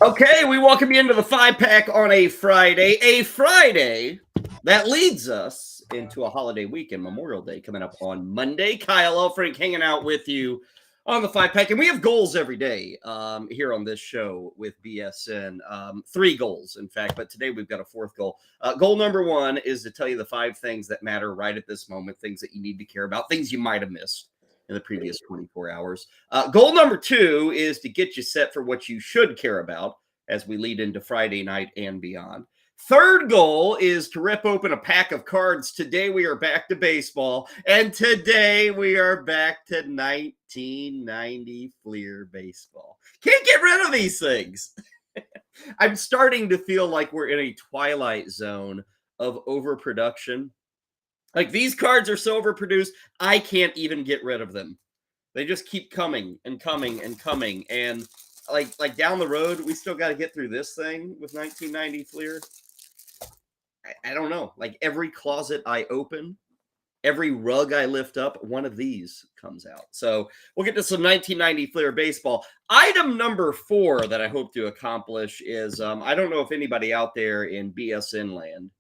Okay, we welcome you into the 5-pack on a Friday that leads us into a holiday weekend, Memorial Day coming up on Monday. Kyle Elfrink hanging out with you on the 5-pack, and we have goals every day here on this show with BSN. 3 goals, in fact, but today we've got a 4th goal. Goal number 1 is to tell you the 5 things that matter right at this moment, things that you need to care about, things you might have missed in the previous 24 hours. Goal number 2 is to get you set for what you should care about as we lead into Friday night and beyond. 3rd goal is to rip open a pack of cards. Today we are back to baseball, and today we are back to 1990 Fleer baseball. Can't get rid of these things. I'm starting to feel like we're in a twilight zone of overproduction. Like, these cards are so overproduced, I can't even get rid of them. They just keep coming and coming and coming. And like down the road, we still got to get through this thing with 1990 Fleer. I don't know. Like, every closet I open, every rug I lift up, one of these comes out. So we'll get to some 1990 Fleer baseball. Item number 4 that I hope to accomplish is, I don't know if anybody out there in BSN land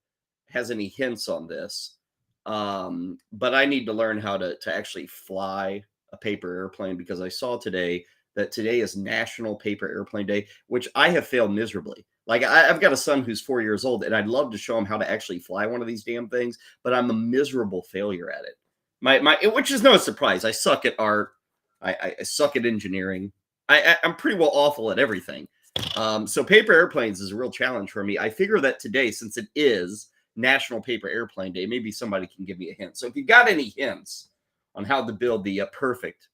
has any hints on this. But I need to learn how to actually fly a paper airplane, because I saw today that today is National Paper Airplane Day, which I have failed miserably. Like, I've got a son who's 4 years old, and I'd love to show him how to actually fly one of these damn things, but I'm a miserable failure at it. Which is no surprise. I suck at art. I suck at engineering. I'm pretty well awful at everything. So paper airplanes is a real challenge for me. I figure that today, since it is National Paper Airplane Day, maybe somebody can give me a hint. So if you got any hints on how to build the perfect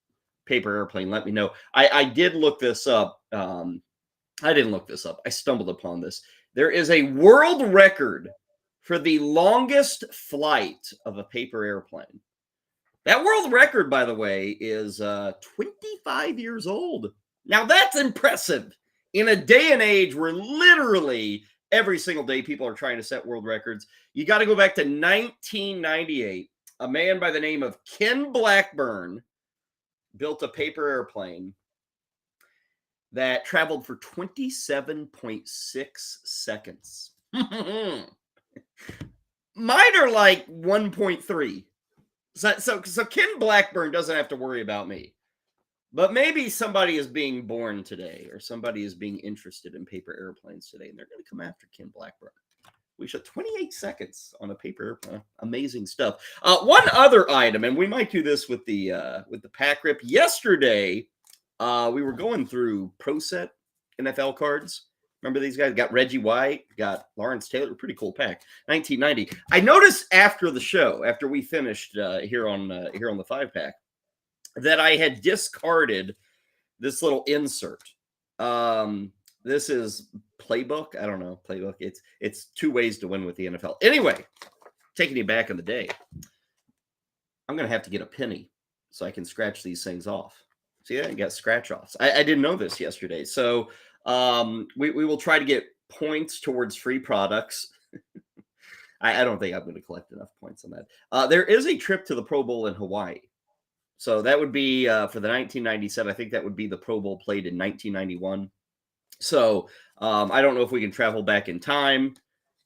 paper airplane, let me know. I did look this up. I didn't look this up. I stumbled upon this. There is a world record for the longest flight of a paper airplane. That world record, by the way, is 25 years old. Now, that's impressive. In a day and age where literally every single day people are trying to set world records, you got to go back to 1998. A man by the name of Ken Blackburn built a paper airplane that traveled for 27.6 seconds. Mine are like 1.3. So Ken Blackburn doesn't have to worry about me. But maybe somebody is being born today, or somebody is being interested in paper airplanes today, and they're going to come after Ken Blackburn. We shot 28 seconds on a paper airplane. Amazing stuff. One other item, and we might do this with the pack rip. Yesterday, we were going through Pro Set NFL cards. Remember these guys? Got Reggie White, got Lawrence Taylor. Pretty cool pack. 1990. I noticed after the show, after we finished here on the 5-pack, that I had discarded this little insert. This is Playbook. I don't know, Playbook. It's 2 ways to win with the NFL. Anyway, taking you back in the day, I'm going to have to get a penny so I can scratch these things off. See, I got scratch offs. I didn't know this yesterday. So we will try to get points towards free products. I don't think I'm going to collect enough points on that. There is a trip to the Pro Bowl in Hawaii. So that would be for the 1997. I think that would be the Pro Bowl played in 1991. So I don't know if we can travel back in time.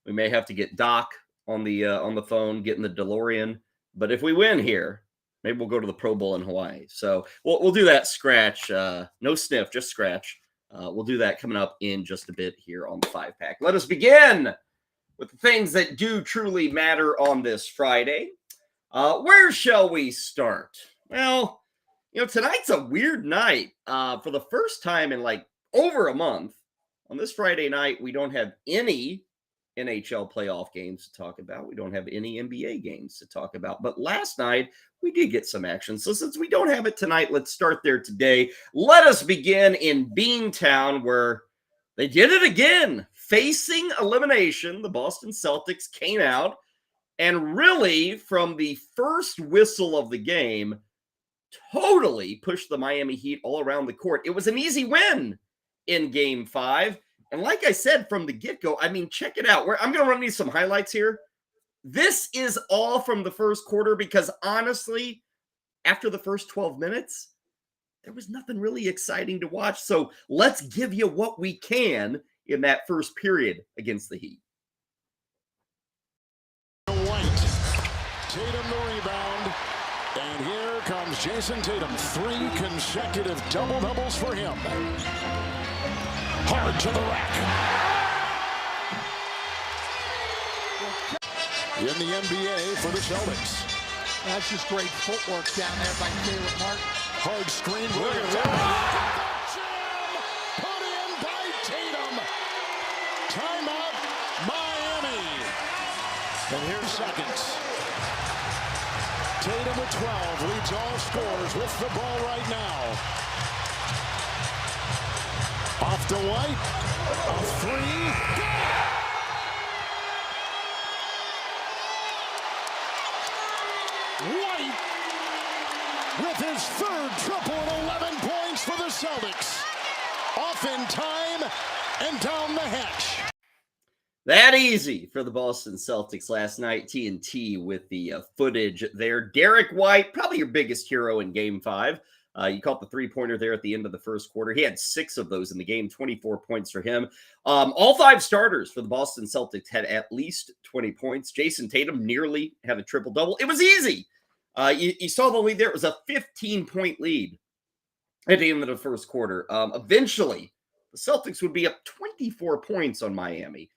We may have to get Doc on the phone, getting the DeLorean. But if we win here, maybe we'll go to the Pro Bowl in Hawaii. So we'll do that scratch. No sniff, just scratch. We'll do that coming up in just a bit here on the 5-pack. Let us begin with the things that do truly matter on this Friday. Where shall we start? Well, tonight's a weird night. For the first time in like over a month, on this Friday night, we don't have any NHL playoff games to talk about. We don't have any NBA games to talk about. But last night, we did get some action. So since we don't have it tonight, let's start there today. Let us begin in Beantown, where they did it again. Facing elimination, the Boston Celtics came out and really, from the first whistle of the game, totally pushed the Miami Heat all around the court. It was an easy win in Game 5. And like I said from the get-go, I mean, check it out. I'm going to run you some highlights here. This is all from the first quarter because, honestly, after the first 12 minutes, there was nothing really exciting to watch. So let's give you what we can in that first period against the Heat. Tatum the rebound, and here comes Jason Tatum. 3 consecutive double-doubles for him. Hard to the rack. In the NBA for the Celtics. That's just great footwork down there by Caleb Martin. Hard screen. Look at that. Put in by Tatum. Timeout, Miami. And here's seconds. Tatum with 12 leads all scorers with the ball right now. Off to White. A 3. White with his 3rd triple and 11 points for the Celtics. Off in time and down the hatch. That easy for the Boston Celtics last night. TNT with the footage there. Derek White, probably your biggest hero in Game 5. You caught the 3-pointer there at the end of the first quarter. He had 6 of those in the game, 24 points for him. All 5 starters for the Boston Celtics had at least 20 points. Jason Tatum nearly had a triple-double. It was easy. You saw the lead there. It was a 15-point lead at the end of the first quarter. Eventually, the Celtics would be up 24 points on Miami.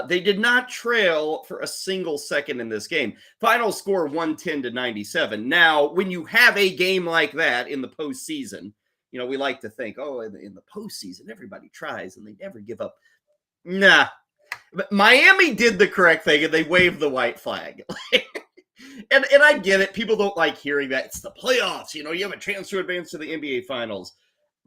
They did not trail for a single second in this game. Final score 110-97. Now, when you have a game like that in the postseason, you know, we like to think, oh, in the postseason, everybody tries and they never give up. Nah. But Miami did the correct thing and they waved the white flag. and I get it. People don't like hearing that. It's the playoffs. You know, you have a chance to advance to the NBA Finals.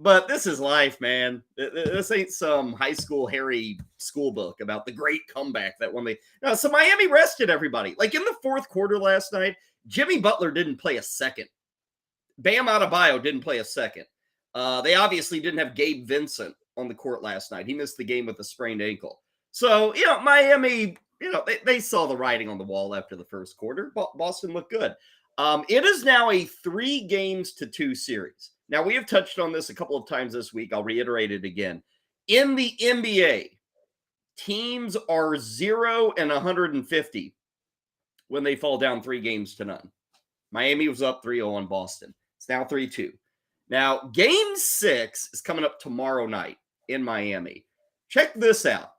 But this is life, man. This ain't some high school Harry school book about the great comeback that won the. No, so Miami rested everybody. Like in the fourth quarter last night, Jimmy Butler didn't play a second. Bam Adebayo didn't play a second. They obviously didn't have Gabe Vincent on the court last night. He missed the game with a sprained ankle. So, you know, Miami, you know, they saw the writing on the wall after the first quarter. Boston looked good. It is now a 3-2 series. Now, we have touched on this a couple of times this week. I'll reiterate it again. In the NBA, teams are 0-150 when they fall down 3-0. Miami was up 3-0 on Boston. It's now 3-2. Now, Game 6 is coming up tomorrow night in Miami. Check this out.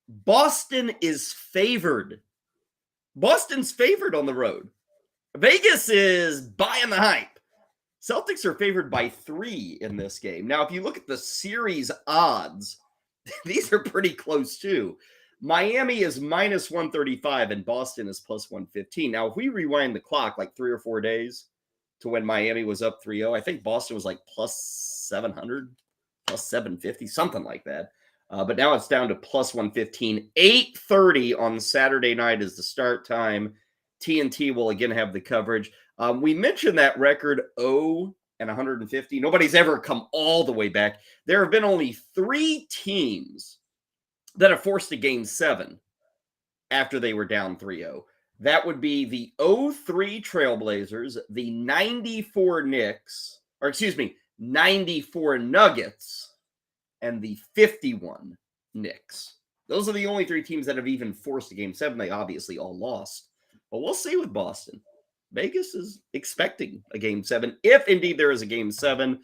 Boston is favored. Boston's favored on the road. Vegas is buying the hype. Celtics are favored by 3 in this game. Now, if you look at the series odds, these are pretty close too. Miami is -135 and Boston is +115. Now, if we rewind the clock like 3 or 4 days to when Miami was up 3-0, I think Boston was like +700, +750, something like that. But now it's down to +115. 8:30 on Saturday night is the start time. TNT will again have the coverage. We mentioned that record 0-150. Nobody's ever come all the way back. There have been only 3 teams that have forced a Game 7 after they were down 3-0. That would be the 03 Trailblazers, the 94 Knicks, or excuse me, 94 Nuggets, and the 51 Knicks. Those are the only 3 teams that have even forced a Game 7. They obviously all lost. But we'll see with Boston. Vegas is expecting a Game 7. If indeed there is a Game 7,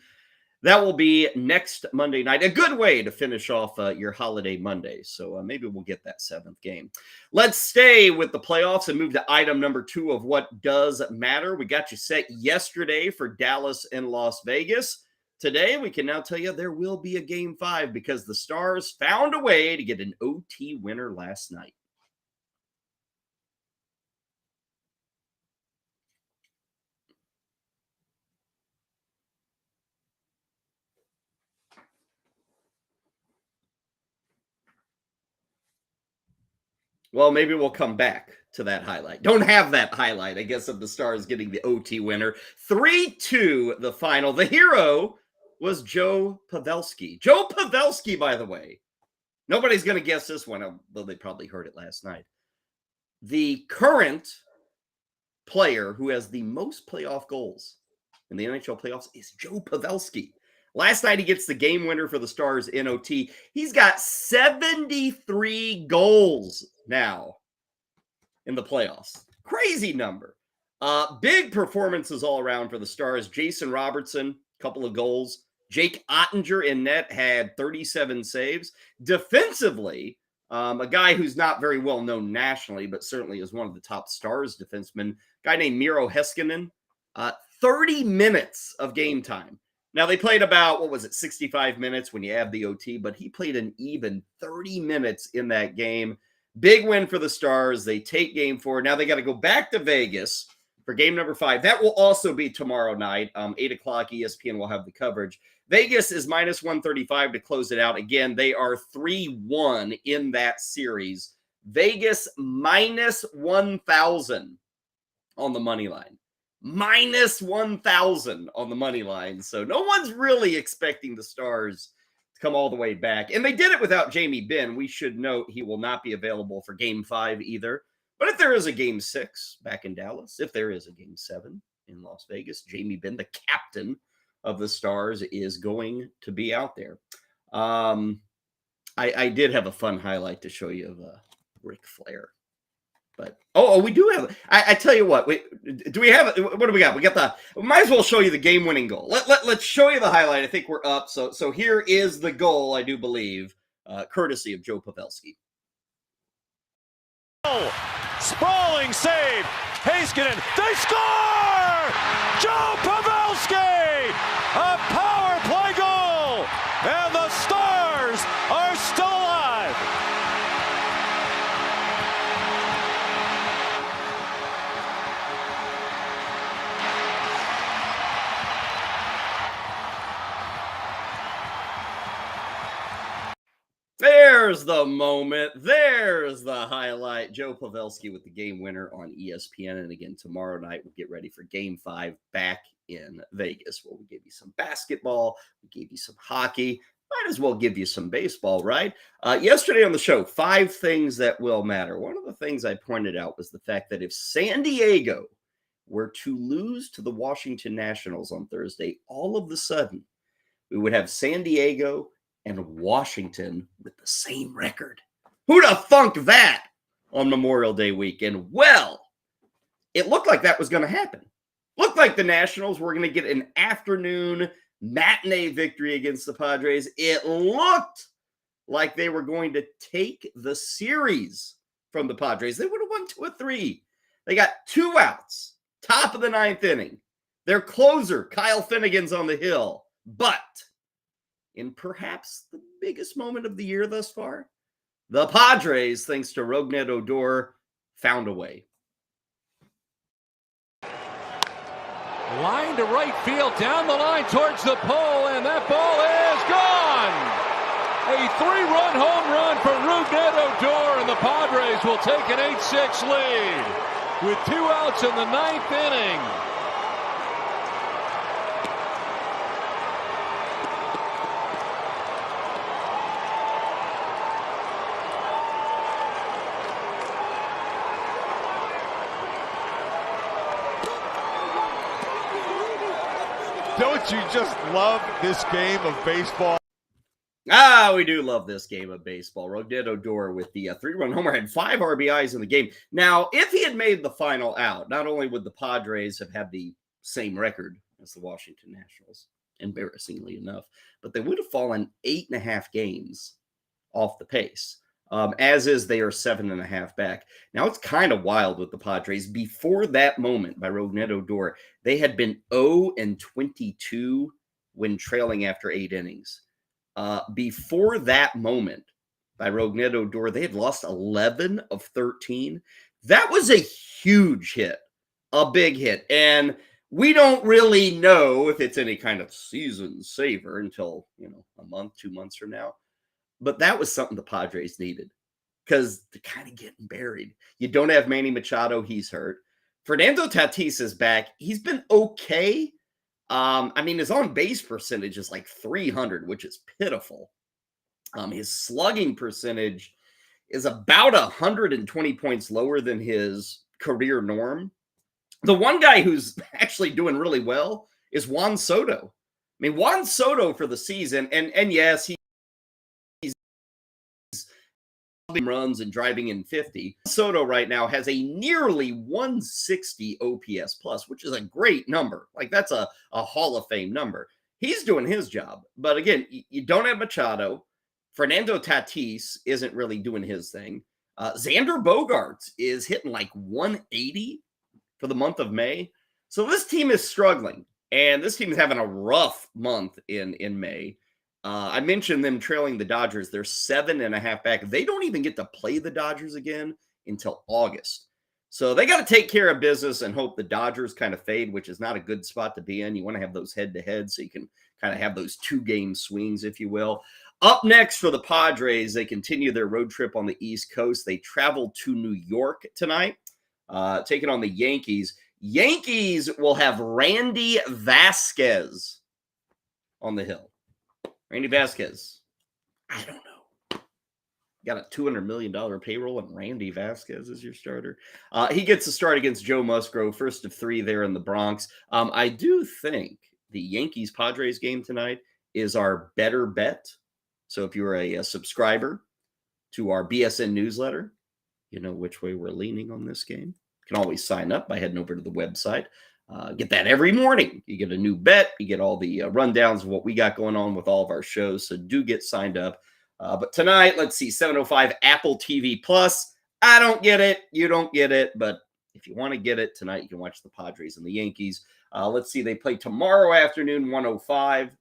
that will be next Monday night. A good way to finish off your holiday Monday. So maybe we'll get that 7th game. Let's stay with the playoffs and move to item number 2 of what does matter. We got you set yesterday for Dallas and Las Vegas. Today, we can now tell you there will be a Game 5 because the Stars found a way to get an OT winner last night. Well, maybe we'll come back to that highlight. Don't have that highlight, I guess, of the Stars getting the OT winner. 3-2, the final. The hero was Joe Pavelski. Joe Pavelski, by the way. Nobody's going to guess this one, although they probably heard it last night. The current player who has the most playoff goals in the NHL playoffs is Joe Pavelski. Last night, he gets the game winner for the Stars in OT. He's got 73 goals now in the playoffs. Crazy number. Big performances all around for the Stars. Jason Robertson, couple of goals. Jake Ottinger in net had 37 saves. Defensively, a guy who's not very well known nationally, but certainly is one of the top Stars defensemen, a guy named Miro Heiskanen, 30 minutes of game time. Now, they played about, 65 minutes when you add the OT, but he played an even 30 minutes in that game. Big win for the Stars. They take game 4. Now they got to go back to Vegas for game number 5. That will also be tomorrow night. 8 o'clock, ESPN will have the coverage. Vegas is minus 135 to close it out. Again, they are 3-1 in that series. Vegas minus 1,000 on the money line. Minus 1,000 on the money line. So no one's really expecting the Stars to come all the way back. And they did it without Jamie Benn. We should note he will not be available for game 5 either. But if there is a game 6 back in Dallas, if there is a game 7 in Las Vegas, Jamie Benn, the captain of the Stars, is going to be out there. I did have a fun highlight to show you of Ric Flair. But we do have. I tell you what. Do we have? What do we got? We got we might as well show you the game-winning goal. Let's show you the highlight. I think we're up. So here is the goal. I do believe, courtesy of Joe Pavelski. Sprawling save. Heiskanen. They score! Joe Pavelski! A power play goal! And the Stars are still alive! There's the moment. There's the highlight. Joe Pavelski with the game winner on ESPN. And again, tomorrow night, we'll get ready for game 5 back in Vegas, where we give you some basketball. We gave you some hockey. Might as well give you some baseball, right? Yesterday on the show, 5 things that will matter. One of the things I pointed out was the fact that if San Diego were to lose to the Washington Nationals on Thursday, all of a sudden, we would have San Diego and Washington with the same record. Who'd have thunk that on Memorial Day weekend? Well, it looked like that was going to happen. Looked like the Nationals were going to get an afternoon matinee victory against the Padres. It looked like they were going to take the series from the Padres. They would have won 2 or 3. They got 2 outs, top of the 9th inning. Their closer, Kyle Finnegan's on the hill. But in perhaps the biggest moment of the year thus far, the Padres, thanks to Rougned Odor, found a way. Line to right field, down the line towards the pole, and that ball is gone! A 3-run home run for Rougned Odor, and the Padres will take an 8-6 lead with 2 outs in the 9th inning. Don't you just love this game of baseball? We do love this game of baseball. Rougned Odor with the 3-run homer had 5 RBIs in the game. Now, if he had made the final out, not only would the Padres have had the same record as the Washington Nationals, embarrassingly enough, but they would have fallen 8.5 games off the pace. As is, they are 7.5 back. Now, it's kind of wild with the Padres. Before that moment by Rougned Odor, they had been 0-22 when trailing after 8 innings. Before that moment by Rougned Odor, they had lost 11 of 13. That was a huge hit, a big hit. And we don't really know if it's any kind of season saver until, a month, 2 months from now. But that was something the Padres needed because they're kind of getting buried. You don't have Manny Machado. He's hurt. Fernando Tatis is back. He's been okay. His on-base percentage is like 300, which is pitiful. His slugging percentage is about 120 points lower than his career norm. The one guy who's actually doing really well is Juan Soto. I mean, Juan Soto for the season, and yes, he's runs and driving in 50. Soto right now has a nearly 160 OPS plus, which is a great number. Like, that's a Hall of Fame number. He's doing his job. But again, you don't have Machado. Fernando Tatis isn't really doing his thing. Xander Bogaerts is hitting like 180 for the month of May. So this team is struggling, and this team is having a rough month in May. I mentioned them trailing the Dodgers. They're 7.5 back. They don't even get to play the Dodgers again until August. So they got to take care of business and hope the Dodgers kind of fade, which is not a good spot to be in. You want to have those head-to-head so you can kind of have those two-game swings, if you will. Up next for the Padres, they continue their road trip on the East Coast. They travel to New York tonight, taking on the Yankees. Yankees will have Randy Vasquez on the hill. Randy Vasquez, I don't know. Got a $200 million payroll, and Randy Vasquez is your starter. He gets a start against Joe Musgrove, first of 3 there in the Bronx. I do think the Yankees-Padres game tonight is our better bet. So if you're a subscriber to our BSN newsletter, you know which way we're leaning on this game. You can always sign up by heading over to the website. Get that every morning. You get a new bet. You get all the rundowns of what we got going on with all of our shows. So do get signed up. But tonight, let's see, 7:05 Apple TV Plus. I don't get it. You don't get it. But if you want to get it tonight, you can watch the Padres and the Yankees. Let's see, they play tomorrow afternoon, 1:05.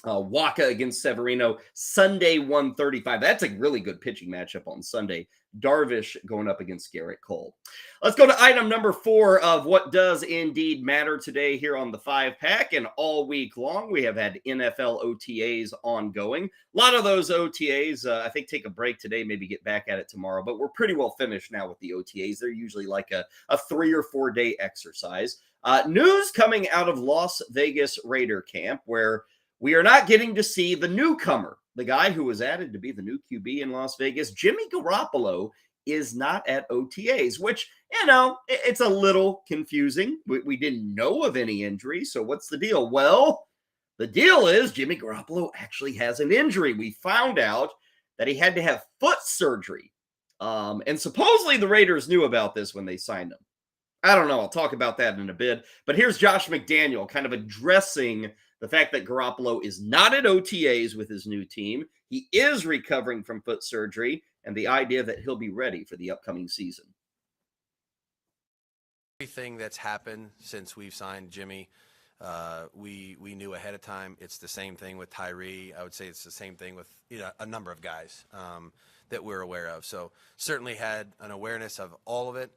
Waka against Severino, Sunday, 1:35. That's a really good pitching matchup on Sunday. Darvish going up against Garrett Cole. Let's go to item number 4 of what does indeed matter today here on the 5-pack. And all week long, we have had NFL OTAs ongoing. A lot of those OTAs, I think, take a break today, maybe get back at it tomorrow. But we're pretty well finished now with the OTAs. They're usually like a 3 or 4 day exercise. News coming out of Las Vegas Raider camp, where we are not getting to see the newcomer, the guy who was added to be the new QB in Las Vegas. Jimmy Garoppolo is not at OTAs, which, you know, it's a little confusing. We didn't know of any injury, so what's the deal? Well, the deal is Jimmy Garoppolo actually has an injury. We found out that he had to have foot surgery, and supposedly the Raiders knew about this when they signed him. I don't know. I'll talk about that in a bit. But here's Josh McDaniel kind of addressing the fact that Garoppolo is not at OTAs with his new team. He is recovering from foot surgery, and the idea that he'll be ready for the upcoming season. Everything that's happened since we've signed Jimmy, we knew ahead of time. It's the same thing with Tyree. I would say it's the same thing with a number of guys that we're aware of. So certainly had an awareness of all of it.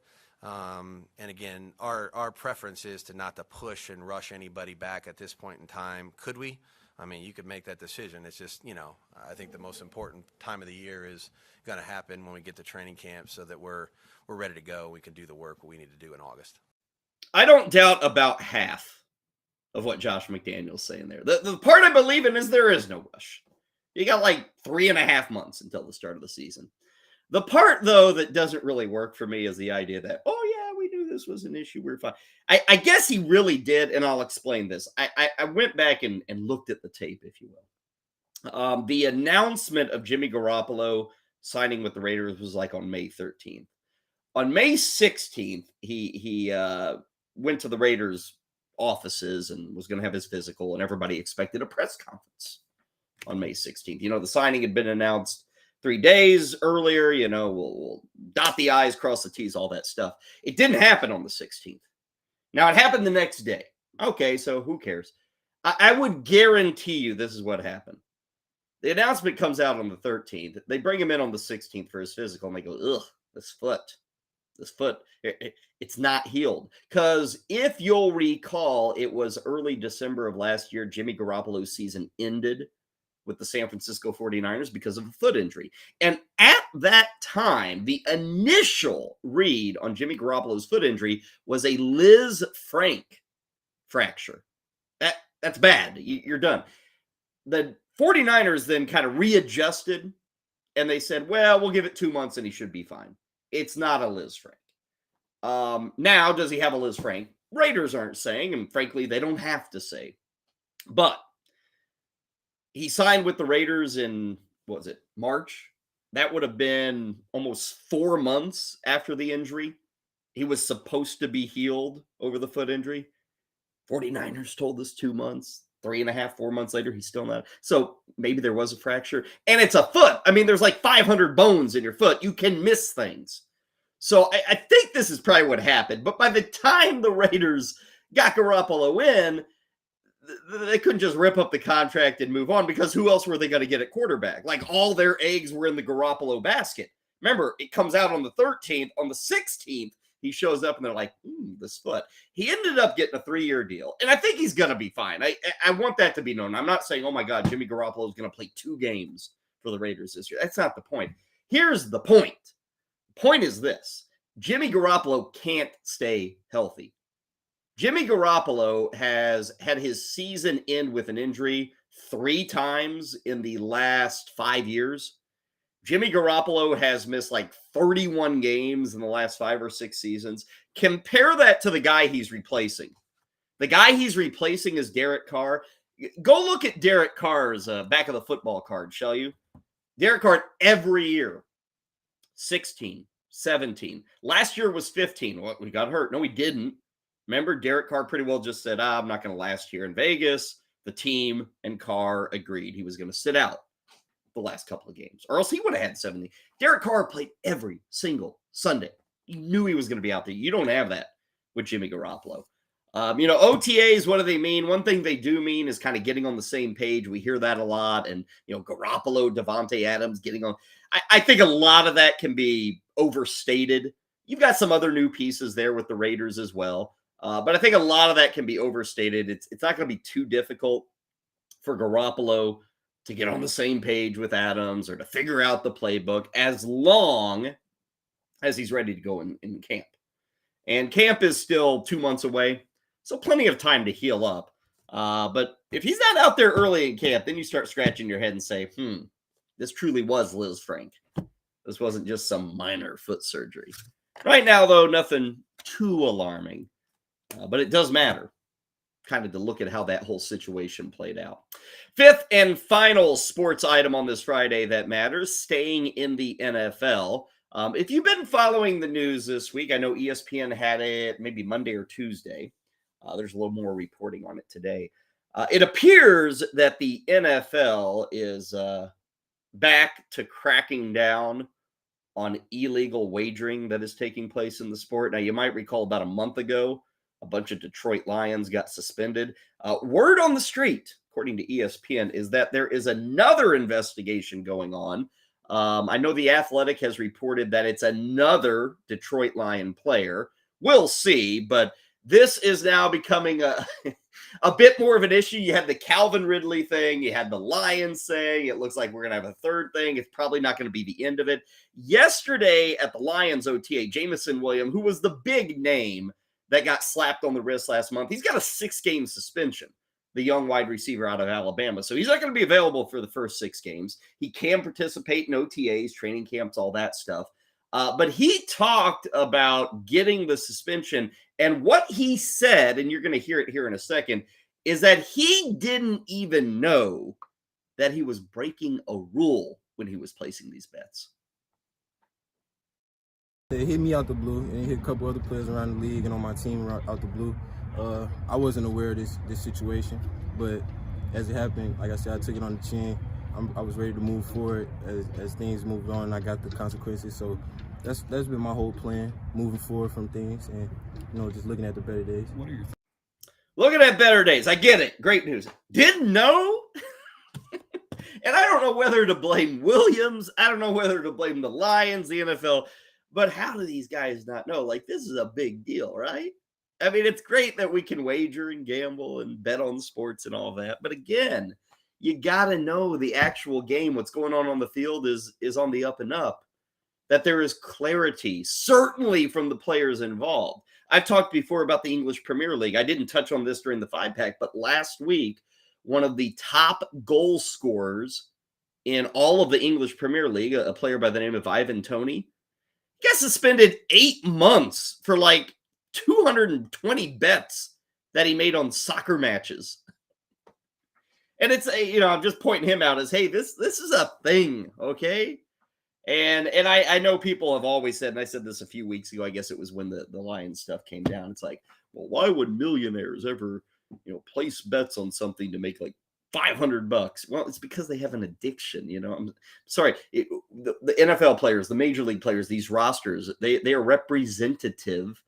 And again, our preference is to push and rush anybody back at this point in time. Could we? I mean, you could make that decision. It's just, I think the most important time of the year is going to happen when we get to training camp, so that we're ready to go. We can do the work we need to do in August. I don't doubt about half of what Josh McDaniel's saying there. The part I believe in is there is no rush. You got like 3.5 months until the start of the season. The part, though, that doesn't really work for me is the idea that, oh, yeah, we knew this was an issue. We're fine. I guess he really did, and I'll explain this. I went back and looked at the tape, if you will. The announcement of Jimmy Garoppolo signing with the Raiders was like on May 13th. On May 16th, he went to the Raiders' offices and was going to have his physical, and everybody expected a press conference on May 16th. The signing had been announced 3 days earlier. We'll dot the I's, cross the T's, all that stuff. It didn't happen on the 16th. Now, it happened the next day. Okay, so who cares? I would guarantee you this is what happened. The announcement comes out on the 13th. They bring him in on the 16th for his physical, and they go, ugh, this foot, it's not healed. Because if you'll recall, it was early December of last year, Jimmy Garoppolo's season ended with the San Francisco 49ers because of a foot injury. And at that time, the initial read on Jimmy Garoppolo's foot injury was a Liz Frank fracture. That's bad. You're done. The 49ers then kind of readjusted, and they said, well, we'll give it 2 months and he should be fine. It's not a Liz Frank. Now, does he have a Liz Frank? Raiders aren't saying, and frankly, they don't have to say. But he signed with the Raiders in, what was it, March? That would have been almost 4 months after the injury. He was supposed to be healed over the foot injury. 49ers told us 2 months, 3.5, 4 months later, he's still not. So maybe there was a fracture. And it's a foot. I mean, there's like 500 bones in your foot. You can miss things. So I think this is probably what happened. But by the time the Raiders got Garoppolo in, they couldn't just rip up the contract and move on, because who else were they going to get at quarterback? Like, all their eggs were in the Garoppolo basket. Remember, it comes out on the 13th. On the 16th, he shows up and they're like, this foot. He ended up getting a 3-year deal. And I think he's going to be fine. I want that to be known. I'm not saying, oh my God, Jimmy Garoppolo is going to play 2 games for the Raiders this year. That's not the point. Here's the point. The point is this. Jimmy Garoppolo can't stay healthy. Jimmy Garoppolo has had his season end with an injury 3 times in the last 5 years. Jimmy Garoppolo has missed like 31 games in the last 5 or 6 seasons. Compare that to the guy he's replacing. The guy he's replacing is Derek Carr. Go look at Derek Carr's back of the football card, shall you? Derek Carr every year, 16, 17. Last year was 15. Well, we got hurt. No, we didn't. Remember, Derek Carr pretty well just said, I'm not going to last here in Vegas. The team and Carr agreed he was going to sit out the last couple of games, or else he would have had 70. Derek Carr played every single Sunday. You knew he was going to be out there. You don't have that with Jimmy Garoppolo. OTAs, what do they mean? One thing they do mean is kind of getting on the same page. We hear that a lot. And, Garoppolo, Devontae Adams getting on. I think a lot of that can be overstated. You've got some other new pieces there with the Raiders as well. But I think a lot of that can be overstated. It's not going to be too difficult for Garoppolo to get on the same page with Adams or to figure out the playbook, as long as he's ready to go in camp. And camp is still 2 months away, so plenty of time to heal up. But if he's not out there early in camp, then you start scratching your head and say, this truly was Liz Frank. This wasn't just some minor foot surgery. Right now, though, nothing too alarming. But it does matter, kind of, to look at how that whole situation played out. 5th and final sports item on this Friday that matters, staying in the NFL. If you've been following the news this week, I know ESPN had it maybe Monday or Tuesday. There's a little more reporting on it today. It appears that the NFL is back to cracking down on illegal wagering that is taking place in the sport. Now, you might recall about a month ago, a bunch of Detroit Lions got suspended. Word on the street, according to ESPN, is that there is another investigation going on. I know The Athletic has reported that it's another Detroit Lion player. We'll see, but this is now becoming a bit more of an issue. You had the Calvin Ridley thing. You had the Lions saying it looks like we're going to have a third thing. It's probably not going to be the end of it. Yesterday at the Lions OTA, Jameson Williams, who was the big name that got slapped on the wrist last month, he's got a 6-game suspension, the young wide receiver out of Alabama. So he's not going to be available for the first 6 games. He can participate in OTAs, training camps, all that stuff. But he talked about getting the suspension. And what he said, and you're going to hear it here in a second, is that he didn't even know that he was breaking a rule when he was placing these bets. It hit me out the blue, and it hit a couple other players around the league and on my team out the blue. I wasn't aware of this situation, but as it happened, like I said, I took it on the chin. I was ready to move forward as things moved on, and I got the consequences. So that's been my whole plan, moving forward from things and, just looking at the better days. What are your looking at better days? I get it. Great news. Didn't know? And I don't know whether to blame Williams. I don't know whether to blame the Lions, the NFL. But how do these guys not know? Like, this is a big deal, right? I mean, it's great that we can wager and gamble and bet on sports and all that. But again, you got to know the actual game. What's going on the field is on the up and up. That there is clarity, certainly from the players involved. I've talked before about the English Premier League. I didn't touch on this during the 5-pack, but last week, one of the top goal scorers in all of the English Premier League, a player by the name of Ivan Toney, got suspended 8 months for 220 bets that he made on soccer matches. And it's I'm just pointing him out as, hey, this is a thing, okay? And I know people have always said, and I said this a few weeks ago, I guess it was when the Lions stuff came down. It's like, well, why would millionaires ever, place bets on something to make like $500? Well, it's because they have an addiction. I'm sorry. The NFL players, the major league players, these rosters, they are representative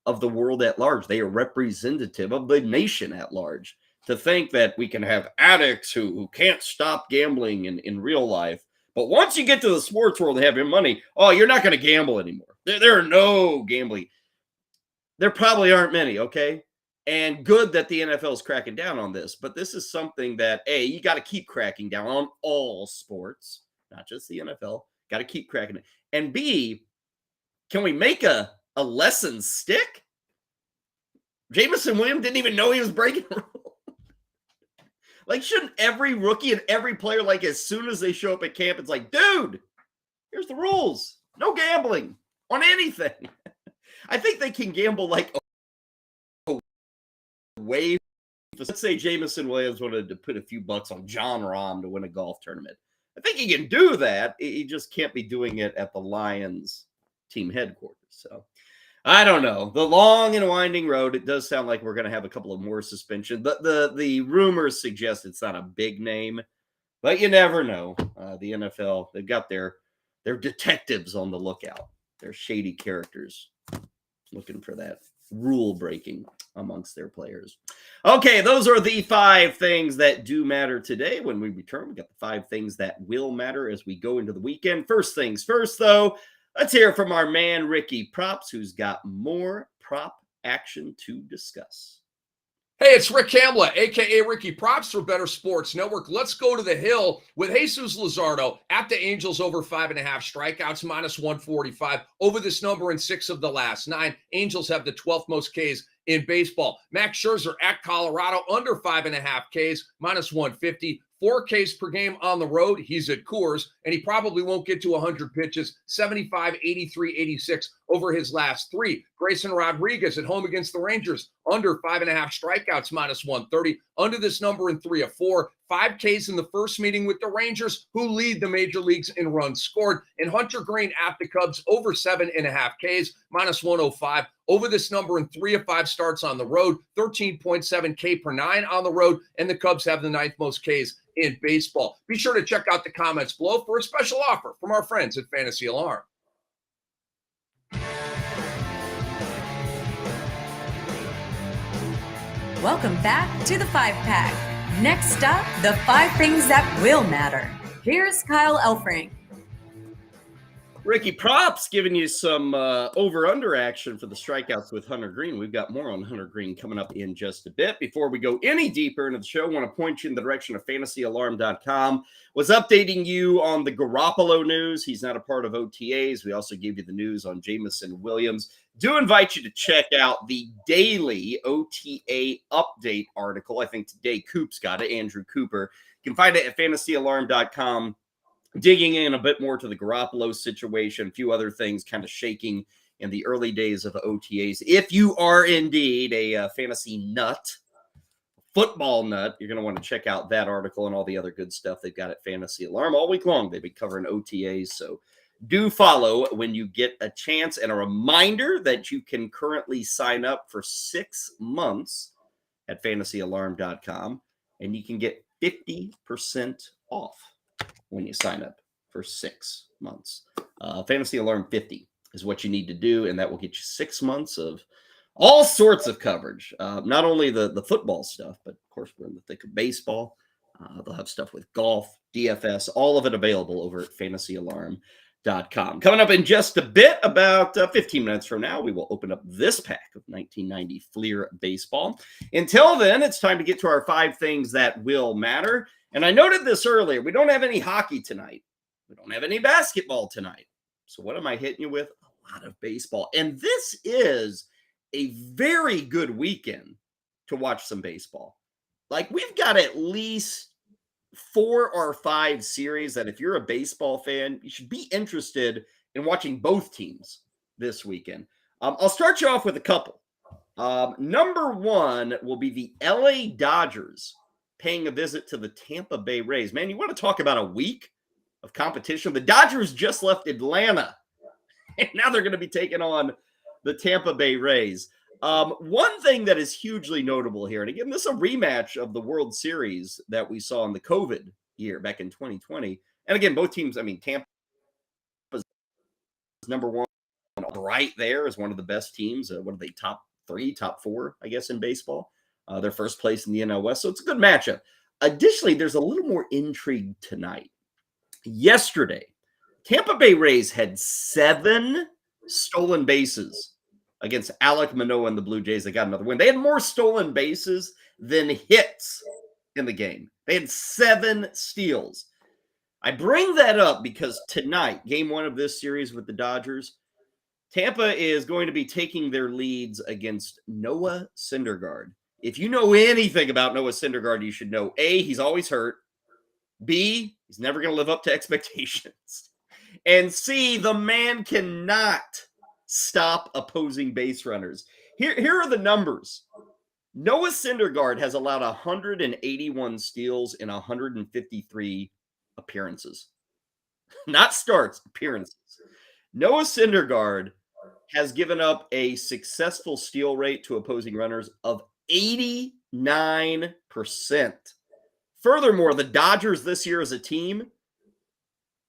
of the world at large. They are representative of the nation at large. To think that we can have addicts who can't stop gambling in real life, but once you get to the sports world and have your money, you're not going to gamble anymore. There are no gambling. There probably aren't many, okay? And good that the NFL is cracking down on this, but this is something that, A, you got to keep cracking down on all sports, not just the NFL. Got to keep cracking it. And B, can we make a lesson stick? Jamison Williams didn't even know he was breaking the rule. Like, shouldn't every rookie and every player, like, as soon as they show up at camp, it's like, dude, here's the rules. No gambling on anything. I think they can gamble, like, way. Let's say Jamison Williams wanted to put a few bucks on John Rahm to win a golf tournament. I think he can do that. He just can't be doing it at the Lions team headquarters. So, I don't know. The long and winding road, it does sound like we're going to have a couple of more suspensions. The rumors suggest it's not a big name, but you never know. The NFL, they've got their detectives on the lookout. They're shady characters looking for that rule breaking amongst their players. Okay, those are the 5 things that do matter today. When we return, we got the 5 things that will matter as we go into the weekend. First things first, though. Let's hear from our man, Ricky Props, who's got more prop action to discuss. Hey, it's Rick Kamla, a.k.a. Ricky Props for Better Sports Network. Let's go to the hill with Jesus Luzardo at the Angels over 5.5 strikeouts, minus 145. Over this number in 6 of the last 9. Angels have the 12th most Ks in baseball. Max Scherzer at Colorado under 5.5 Ks, minus 150. 4 Ks per game on the road. He's at Coors, and he probably won't get to 100 pitches. 75, 83, 86 over his last 3. Grayson Rodriguez at home against the Rangers, under 5.5 strikeouts, minus 130. Under this number in 3 of 4. 5 Ks in the first meeting with the Rangers, who lead the major leagues in runs scored. And Hunter Greene at the Cubs, over 7.5 Ks, minus 105. Over this number in 3 of 5 starts on the road, 13.7 K per 9 on the road, and the Cubs have the 9th most Ks in baseball. Be sure to check out the comments below for a special offer from our friends at Fantasy Alarm. Welcome back to the 5-Pack. Next up, the 5 things that will matter. Here's Kyle Elfrink. Ricky Props giving you some over-under action for the strikeouts with Hunter Greene. We've got more on Hunter Greene coming up in just a bit. Before we go any deeper into the show, I want to point you in the direction of FantasyAlarm.com. Was updating you on the Garoppolo news. He's not a part of OTAs. We also gave you the news on Jamison Williams. Do invite you to check out the daily OTA update article. I think today Coop's got it, Andrew Cooper. You can find it at FantasyAlarm.com. Digging in a bit more to the Garoppolo situation, a few other things kind of shaking in the early days of OTAs. If you are indeed a fantasy nut, football nut, you're going to want to check out that article and all the other good stuff they've got at Fantasy Alarm all week long. They've been covering OTAs, so do follow when you get a chance. And a reminder that you can currently sign up for 6 months at FantasyAlarm.com, and you can get 50% off when you sign up for 6 months. Fantasy Alarm 50 is what you need to do, and that will get you 6 months of all sorts of coverage. Not only the football stuff, but of course we're in the thick of baseball. They'll have stuff with golf, DFS, all of it available over at FantasyAlarm.com. Coming up in just a bit, about 15 minutes from now, we will open up this pack of 1990 Fleer baseball. Until then, it's time to get to our 5 things that will matter. And I noted this earlier. We don't have any hockey tonight. We don't have any basketball tonight. So what am I hitting you with? A lot of baseball. And this is a very good weekend to watch some baseball. Like, we've got at least 4 or 5 series that if you're a baseball fan, you should be interested in watching both teams this weekend. I'll start you off with a couple. Number one will be the LA Dodgers paying a visit to the Tampa Bay Rays. Man, you want to talk about a week of competition? The Dodgers just left Atlanta, and now they're going to be taking on the Tampa Bay Rays. One thing that is hugely notable here, and again, this is a rematch of the World Series that we saw in the COVID year back in 2020. And again, both teams, I mean, Tampa's number one right there is one of the best teams. What are they, top three, top four, I guess, in baseball? They're first place in the NL West, so it's a good matchup. Additionally, there's a little more intrigue tonight. Yesterday, Tampa Bay Rays had 7 stolen bases against Alek Manoah and the Blue Jays. They got another win. They had more stolen bases than hits in the game. They had 7 steals. I bring that up because tonight, game 1 of this series with the Dodgers, Tampa is going to be taking their leads against Noah Syndergaard. If you know anything about Noah Syndergaard, you should know, A, he's always hurt. B, he's never going to live up to expectations. And C, the man cannot stop opposing base runners. Here are the numbers. Noah Syndergaard has allowed 181 steals in 153 appearances. Not starts, appearances. Noah Syndergaard has given up a successful steal rate to opposing runners of 89%. Furthermore, the Dodgers this year as a team,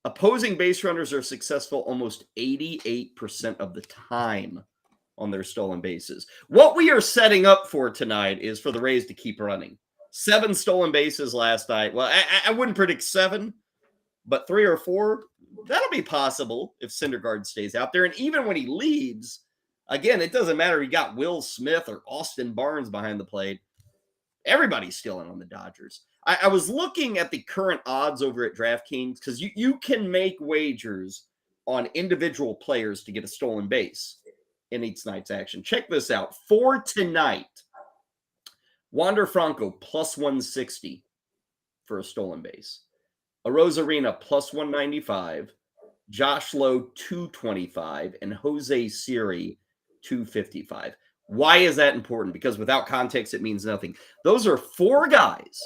opposing base runners are successful almost 88% of the time on their stolen bases. What we are setting up for tonight is for the Rays to keep running. 7 stolen bases last night. Well, I wouldn't predict 7, but 3 or 4, that'll be possible if Syndergaard stays out there. And even when he leaves, again, it doesn't matter. You got Will Smith or Austin Barnes behind the plate. Everybody's stealing on the Dodgers. I was looking at the current odds over at DraftKings because you can make wagers on individual players to get a stolen base in each night's action. Check this out. For tonight, Wander Franco plus 160 for a stolen base. Arozarena plus 195. Josh Lowe 225. And Jose Siri 255. Why is that important? Because without context, it means nothing. Those are 4 guys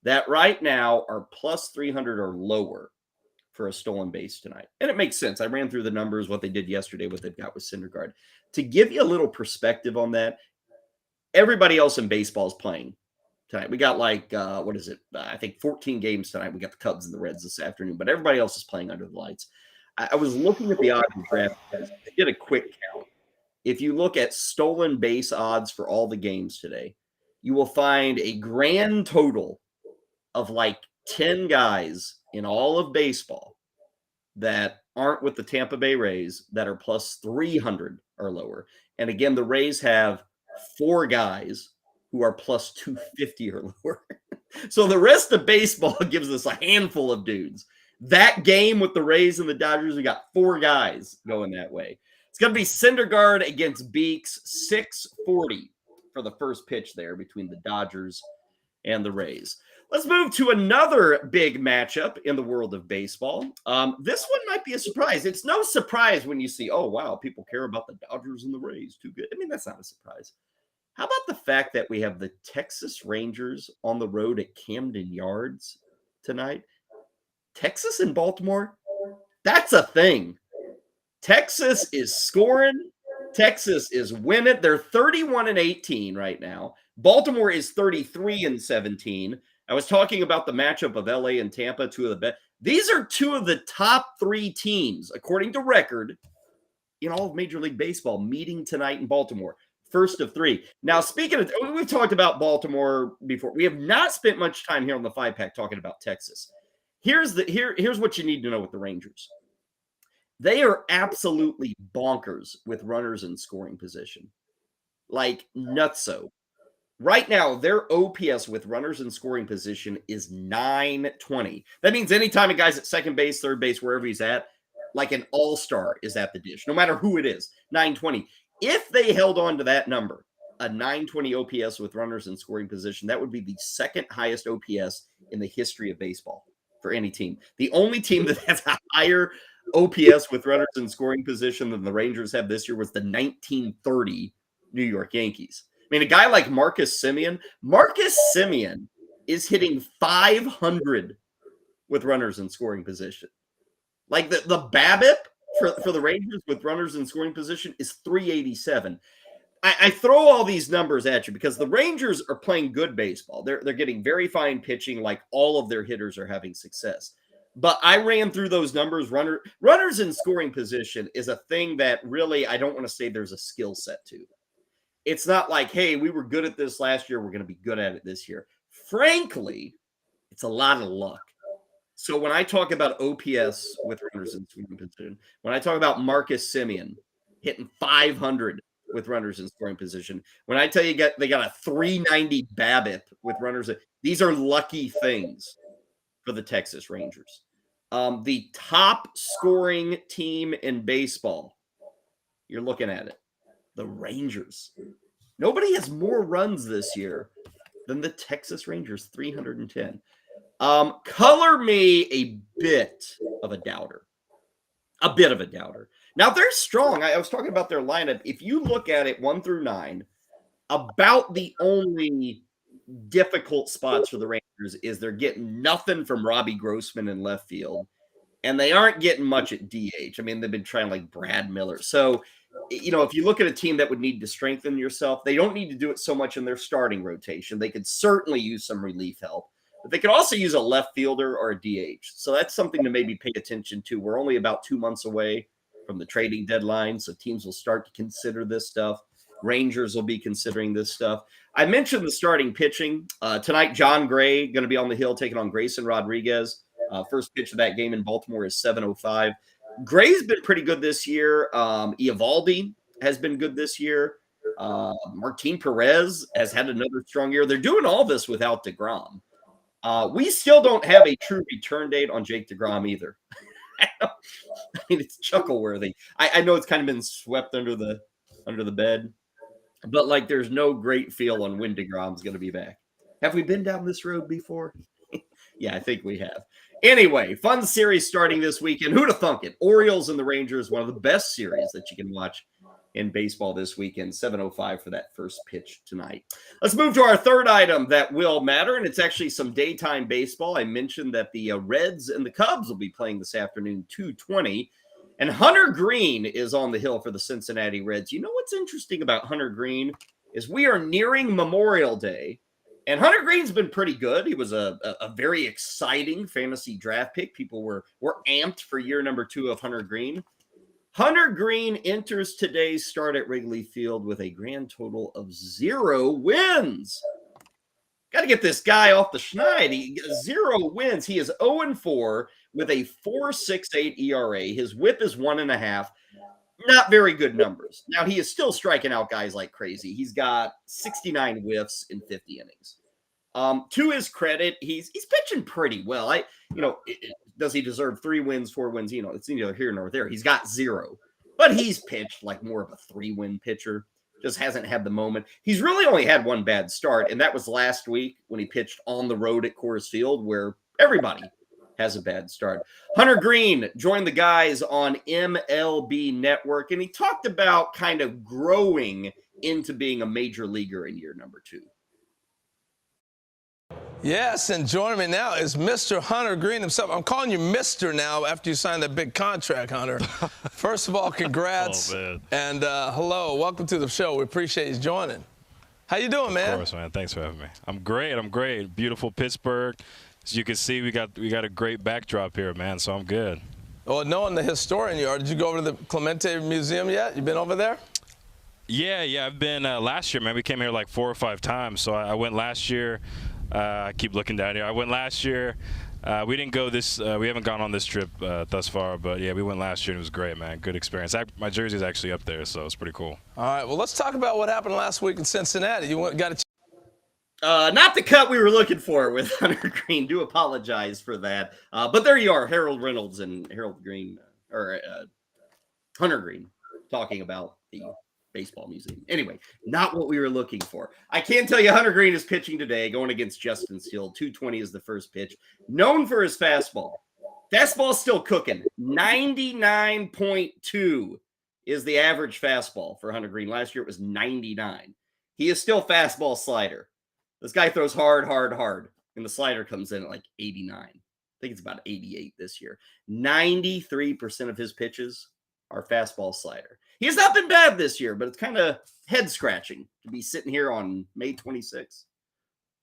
that right now are plus 300 or lower for a stolen base tonight. And it makes sense. I ran through the numbers, what they did yesterday, what they've got with Syndergaard. To give you a little perspective on that, everybody else in baseball is playing tonight. We got I think 14 games tonight. We got the Cubs and the Reds this afternoon, but everybody else is playing under the lights. I was looking at the odds in draft. I did a quick count. If you look at stolen base odds for all the games today, you will find a grand total of like 10 guys in all of baseball that aren't with the Tampa Bay Rays that are plus 300 or lower. And again, the Rays have 4 guys who are plus 250 or lower. So the rest of baseball gives us a handful of dudes. That game with the Rays and the Dodgers, we got 4 guys going that way. It's going to be Syndergaard against Beeks, 640 for the first pitch there between the Dodgers and the Rays. Let's move to another big matchup in the world of baseball. This one might be a surprise. It's no surprise when you see, oh, wow, people care about the Dodgers and the Rays. Too good. I mean, that's not a surprise. How about the fact that we have the Texas Rangers on the road at Camden Yards tonight? Texas and Baltimore, that's a thing. Texas is scoring. Texas is winning. They're 31-18 right now. Baltimore is 33-17. I was talking about the matchup of LA and Tampa, 2 of the best. These are 2 of the top 3 teams, according to record, in all of Major League Baseball, meeting tonight in Baltimore. First of 3. Now, speaking of, we've talked about Baltimore before. We have not spent much time here on the 5-pack talking about Texas. Here's what you need to know with the Rangers. They are absolutely bonkers with runners in scoring position. Like nutso. Right now, their OPS with runners in scoring position is 920. That means anytime a guy's at second base, third base, wherever he's at, like an all-star is at the dish, no matter who it is, 920. If they held on to that number, a 920 OPS with runners in scoring position, that would be the second highest OPS in the history of baseball for any team. The only team that has a higher OPS with runners in scoring position than the Rangers have this year was the 1930 New York Yankees. I mean, a guy like Marcus Semien is hitting 500 with runners in scoring position. Like the BABIP for the Rangers with runners in scoring position is 387. I throw all these numbers at you because the Rangers are playing good baseball. They're getting very fine pitching, like all of their hitters are having success. But I ran through those numbers. Runners in scoring position is a thing that really I don't want to say there's a skill set to. It's not like, hey, we were good at this last year, we're going to be good at it this year. Frankly, it's a lot of luck. So when I talk about OPS with runners in scoring position, when I talk about Marcus Semien hitting 500 with runners in scoring position, when I tell you they got a 390 BABIP with runners, these are lucky things for the Texas Rangers. The top scoring team in baseball, you're looking at it, the Rangers. Nobody has more runs this year than the Texas Rangers, 310. Color me a bit of a doubter. Now, they're strong. I was talking about their lineup. If you look at it 1 through 9, about the only difficult spots for the Rangers is they're getting nothing from Robbie Grossman in left field, and they aren't getting much at DH. I mean, they've been trying like Brad Miller. So, if you look at a team that would need to strengthen yourself, they don't need to do it so much in their starting rotation. They could certainly use some relief help. But they could also use a left fielder or a DH. So that's something to maybe pay attention to. We're only about 2 months away from the trading deadline, so teams will start to consider this stuff. Rangers will be considering this stuff. I mentioned the starting pitching. Tonight, John Gray going to be on the hill taking on Grayson Rodriguez. First pitch of that game in Baltimore is 7:05. Gray's been pretty good this year. Eovaldi has been good this year. Martin Perez has had another strong year. They're doing all this without DeGrom. We still don't have a true return date on Jake DeGrom either. I mean, it's chuckle worthy. I know it's kind of been swept under the bed, but like there's no great feel on when DeGrom's going to be back. Have we been down this road before? Yeah, I think we have. Anyway, fun series starting this weekend. Who'd have thunk it? Orioles and the Rangers, one of the best series that you can watch in baseball this weekend. 7:05 for that first pitch tonight. Let's move to our third item that will matter, and it's actually some daytime baseball. I mentioned that the Reds and the Cubs will be playing this afternoon, 2:20, and Hunter Greene is on the hill for the Cincinnati Reds. You know what's interesting about Hunter Greene is we are nearing Memorial Day, and Hunter Greene's been pretty good. He was a very exciting fantasy draft pick. People were amped for year number 2 of Hunter Greene. Hunter Greene enters today's start at Wrigley Field with a grand total of 0 wins. Got to get this guy off the schneid. 0 wins. He is 0-4 with a 4.68 ERA. His whip is 1.5. Not very good numbers. Now, he is still striking out guys like crazy. He's got 69 whiffs in 50 innings. To his credit, he's pitching pretty well. Does he deserve 3 wins, 4 wins? It's neither here nor there. He's got 0, but he's pitched like more of a 3-win pitcher. Just hasn't had the moment. He's really only had one bad start, and that was last week when he pitched on the road at Coors Field, where everybody has a bad start. Hunter Greene joined the guys on MLB Network, and he talked about kind of growing into being a major leaguer in year number 2. Yes, and joining me now is Mr. Hunter Greene himself. I'm calling you Mr. now after you signed that big contract, Hunter. First of all, congrats. Oh, man. And hello, welcome to the show. We appreciate you joining. How you doing, man? Of course, man. Thanks for having me. I'm great. Beautiful Pittsburgh. As you can see, we got a great backdrop here, man, so I'm good. Well, knowing the historian you are, did you go over to the Clemente Museum yet? You been over there? Yeah, I've been last year, man. We came here like 4 or 5 times, so I went last year. I keep looking down here. I went last year. We didn't go this. We haven't gone on this trip thus far, but yeah, we went last year and it was great, man. Good experience. My jersey's actually up there, so it's pretty cool. All right. Well, let's talk about what happened last week in Cincinnati. Not the cut we were looking for with Hunter Greene. Do apologize for that. But there you are, Harold Reynolds and Hunter Greene talking about the baseball museum. Anyway, not what we were looking for. I can tell you Hunter Greene is pitching today, going against Justin Steele. 2:20 is the first pitch. Known for his fastball. Fastball's still cooking. 99.2 is the average fastball for Hunter Greene. Last year it was 99. He is still fastball slider. This guy throws hard, and the slider comes in at like 89. I think it's about 88 this year. 93% of his pitches are fastball slider. He has not been bad this year, but it's kind of head-scratching to be sitting here on May 26th.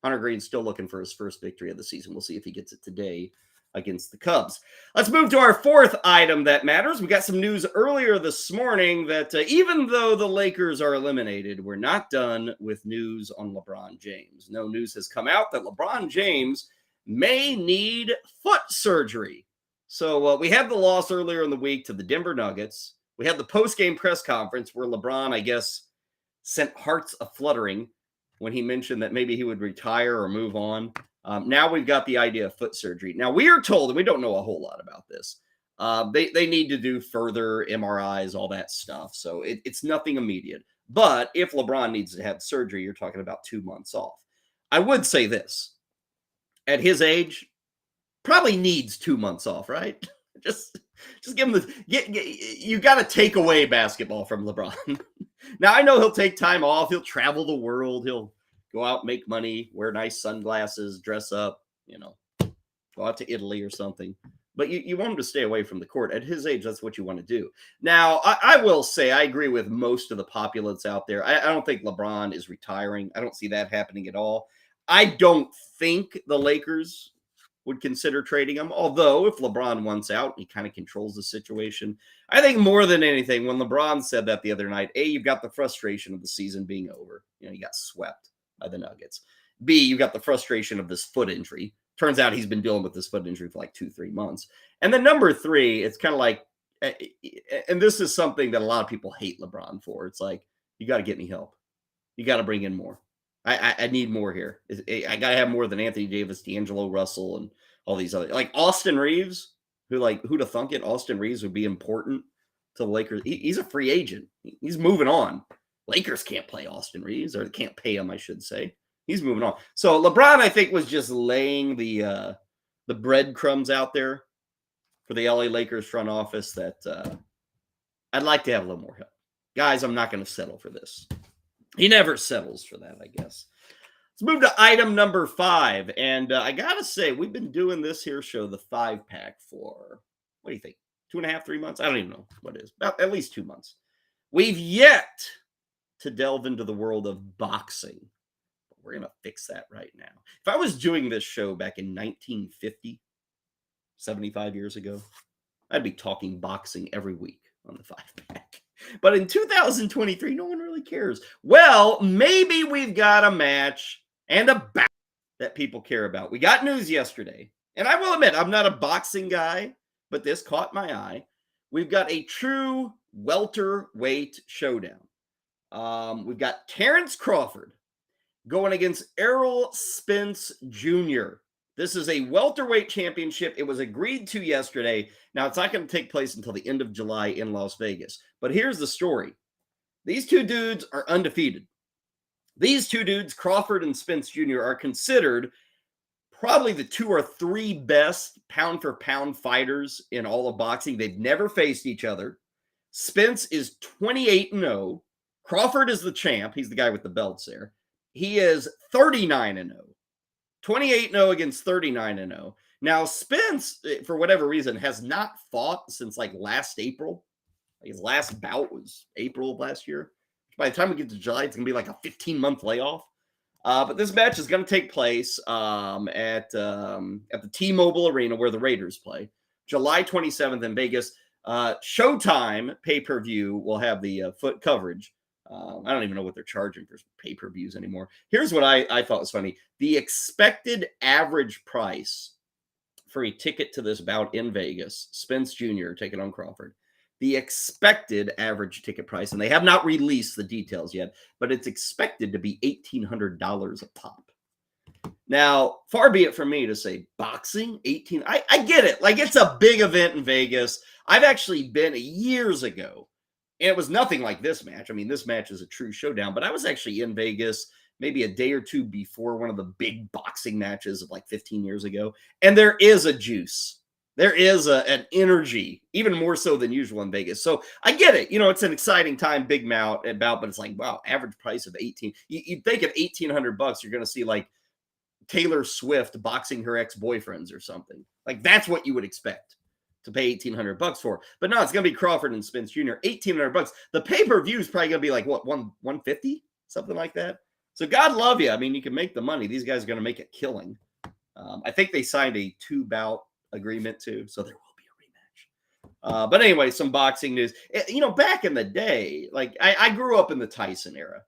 Hunter Greene's still looking for his first victory of the season. We'll see if he gets it today against the Cubs. Let's move to our fourth item that matters. We got some news earlier this morning that even though the Lakers are eliminated, we're not done with news on LeBron James. No news has come out that LeBron James may need foot surgery. So we had the loss earlier in the week to the Denver Nuggets. We had the post-game press conference where LeBron, I guess, sent hearts a-fluttering when he mentioned that maybe he would retire or move on. Now we've got the idea of foot surgery. Now we are told, and we don't know a whole lot about this, they need to do further MRIs, all that stuff. So it's nothing immediate. But if LeBron needs to have surgery, you're talking about 2 months off. I would say this. At his age, probably needs 2 months off, right? Just give him you got to take away basketball from LeBron. Now, I know he'll take time off. He'll travel the world. He'll go out, make money, wear nice sunglasses, dress up, go out to Italy or something. But you want him to stay away from the court. At his age, that's what you want to do. Now, I will say I agree with most of the populace out there. I don't think LeBron is retiring. I don't see that happening at all. I don't think the Lakers would consider trading him. Although, if LeBron wants out, he kind of controls the situation. I think more than anything, when LeBron said that the other night, A, you've got the frustration of the season being over. You got swept by the Nuggets. B, you've got the frustration of this foot injury. Turns out he's been dealing with this foot injury for like 2-3 months. And then number three, it's kind of like, and this is something that a lot of people hate LeBron for. It's like, you got to get me help. You got to bring in more. I need more here. I got to have more than Anthony Davis, D'Angelo Russell, and all these other, like Austin Reeves, who'd have thunk it? Austin Reeves would be important to the Lakers. He's a free agent. He's moving on. Lakers can't play Austin Reeves, or can't pay him, I should say. He's moving on. So LeBron, I think, was just laying the breadcrumbs out there for the LA Lakers front office that I'd like to have a little more help. Guys, I'm not going to settle for this. He never settles for that, I guess. Let's move to item number 5. And I got to say, we've been doing this here show, the 5-pack, for, what do you think, 2.5, 3 months? I don't even know what it is. About at least 2 months. We've yet to delve into the world of boxing. We're going to fix that right now. If I was doing this show back in 1950, 75 years ago, I'd be talking boxing every week on the 5-pack. But in 2023, no one really cares. Well, maybe we've got a match and a bout that people care about. We got news yesterday. And I will admit, I'm not a boxing guy, but this caught my eye. We've got a true welterweight showdown. We've got Terence Crawford going against Errol Spence Jr. This is a welterweight championship. It was agreed to yesterday. Now, it's not going to take place until the end of July in Las Vegas. But here's the story. These two dudes are undefeated. These two dudes, Crawford and Spence Jr., are considered probably the 2 or 3 best pound-for-pound fighters in all of boxing. They've never faced each other. Spence is 28-0. Crawford is the champ. He's the guy with the belts there. He is 39-0. 28-0 against 39-0. Now, Spence, for whatever reason, has not fought since like last April. His last bout was April of last year. By the time we get to July, it's going to be like a 15-month layoff. But this match is going to take place at the T-Mobile Arena where the Raiders play. July 27th in Vegas. Showtime pay-per-view will have the foot coverage. I don't even know what they're charging for pay-per-views anymore. Here's what I thought was funny. The expected average price for a ticket to this bout in Vegas, Spence Jr. taking on Crawford, the expected average ticket price, and they have not released the details yet, but it's expected to be $1,800 a pop. Now, far be it from me to say boxing, I get it. Like, it's a big event in Vegas. I've actually been years ago. And it was nothing like this match. I mean, this match is a true showdown, but I was actually in Vegas maybe a day or two before one of the big boxing matches of like 15 years ago. And there is a juice There is an energy, even more so than usual in Vegas. So I get it. It's an exciting time, big bout, but it's like, wow, average price of 18. You'd think at $1,800, you're going to see like Taylor Swift boxing her ex-boyfriends or something. Like that's what you would expect to pay $1,800 for. But no, it's going to be Crawford and Spence Jr. $1,800. The pay-per-view is probably going to be like what, $150, something like that. So God love you. I mean, you can make the money. These guys are going to make a killing. I think they signed a 2-bout agreement too, so there will be a rematch. But anyway, some boxing news. Back in the day, like I grew up in the Tyson era.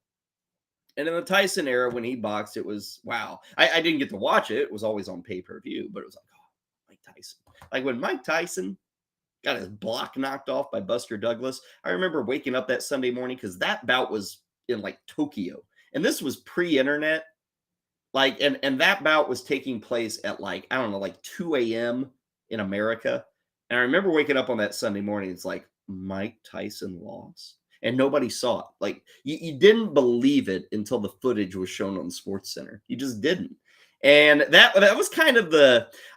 And in the Tyson era, when he boxed, it was, wow. I didn't get to watch it. It was always on pay-per-view, but it was like, oh, Mike Tyson. Like when Mike Tyson got his block knocked off by Buster Douglas, I remember waking up that Sunday morning because that bout was in like Tokyo. And this was pre-internet. Like, and that bout was taking place at like, I don't know, like 2 a.m. in America. And I remember waking up on that Sunday morning. It's like, Mike Tyson lost. And nobody saw it. Like, you didn't believe it until the footage was shown on SportsCenter. You just didn't. And that was kind of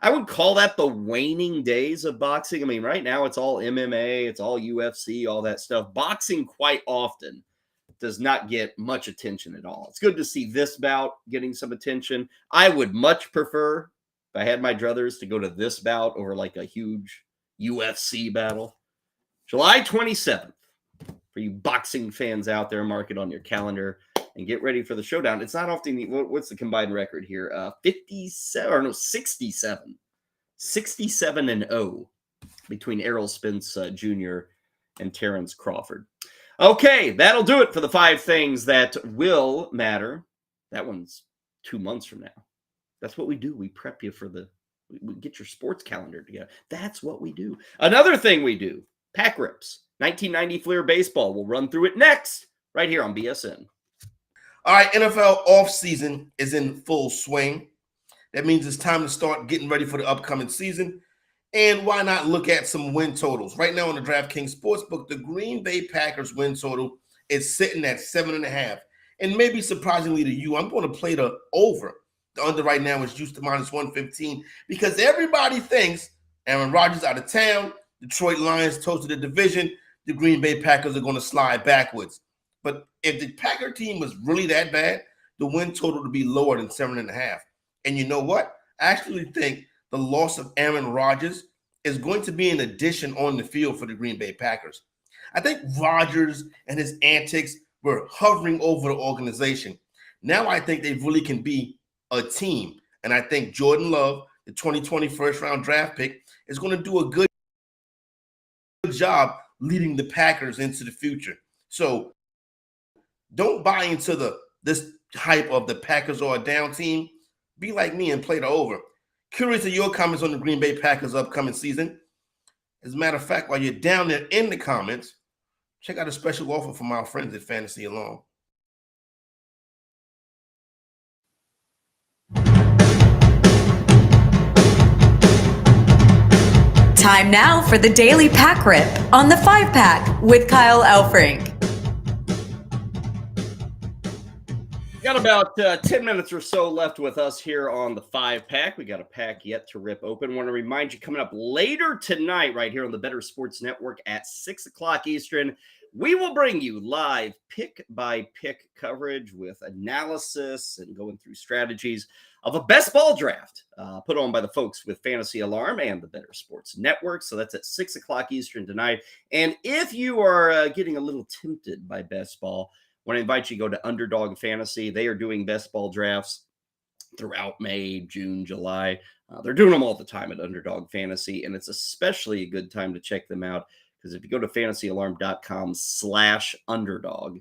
I would call that the waning days of boxing. I mean, right now it's all MMA, it's all UFC, all that stuff. Boxing quite often does not get much attention at all. It's good to see this bout getting some attention. I would much prefer, if I had my druthers, to go to this bout over like a huge UFC battle. July 27th. For you boxing fans out there, mark it on your calendar and get ready for the showdown. It's not often, what's the combined record here? 67. 67-0 between Errol Spence Jr. and Terence Crawford. Okay, that'll do it for the 5 things that will matter. That one's 2 months from now. That's what we do. We prep you for we get your sports calendar together. That's what we do. Another thing we do, pack rips. 1990 Fleer Baseball. We'll run through it next, right here on BSN. All right, NFL offseason is in full swing. That means it's time to start getting ready for the upcoming season. And why not look at some win totals? Right now on the DraftKings Sportsbook, the Green Bay Packers win total is sitting at 7.5. And maybe surprisingly to you, I'm going to play the over. The under right now is juiced to -115 because everybody thinks Aaron Rodgers out of town, Detroit Lions toasted the division, the Green Bay Packers are going to slide backwards. But if the Packer team was really that bad, the win total would be lower than 7.5. And you know what? I actually think the loss of Aaron Rodgers is going to be an addition on the field for the Green Bay Packers. I think Rodgers and his antics were hovering over the organization. Now I think they really can be a team. And I think Jordan Love, the 2020 first-round draft pick, is going to do a good job leading the Packers into the future. So don't buy into this hype of the Packers are a down team. Be like me and play the over. Curious of your comments on the Green Bay Packers upcoming season. As a matter of fact, while you're down there in the comments, check out a special offer from our friends at Fantasy Alarm. Time now for the Daily Pack Rip on the 5-Pack with Kyle Elfrink. Got about 10 minutes or so left with us here on the 5-Pack. We got a pack yet to rip open. Want to remind you, coming up later tonight right here on the Better Sports Network at 6 o'clock Eastern, we will bring you live pick-by-pick coverage with analysis and going through strategies of a best ball draft put on by the folks with Fantasy Alarm and the Better Sports Network. So that's at 6 o'clock Eastern tonight. And if you are getting a little tempted by best ball, I want to invite you to go to Underdog Fantasy. They are doing best ball drafts throughout May, June, July. They're doing them all the time at Underdog Fantasy, and it's especially a good time to check them out because if you go to fantasyalarm.com/underdog,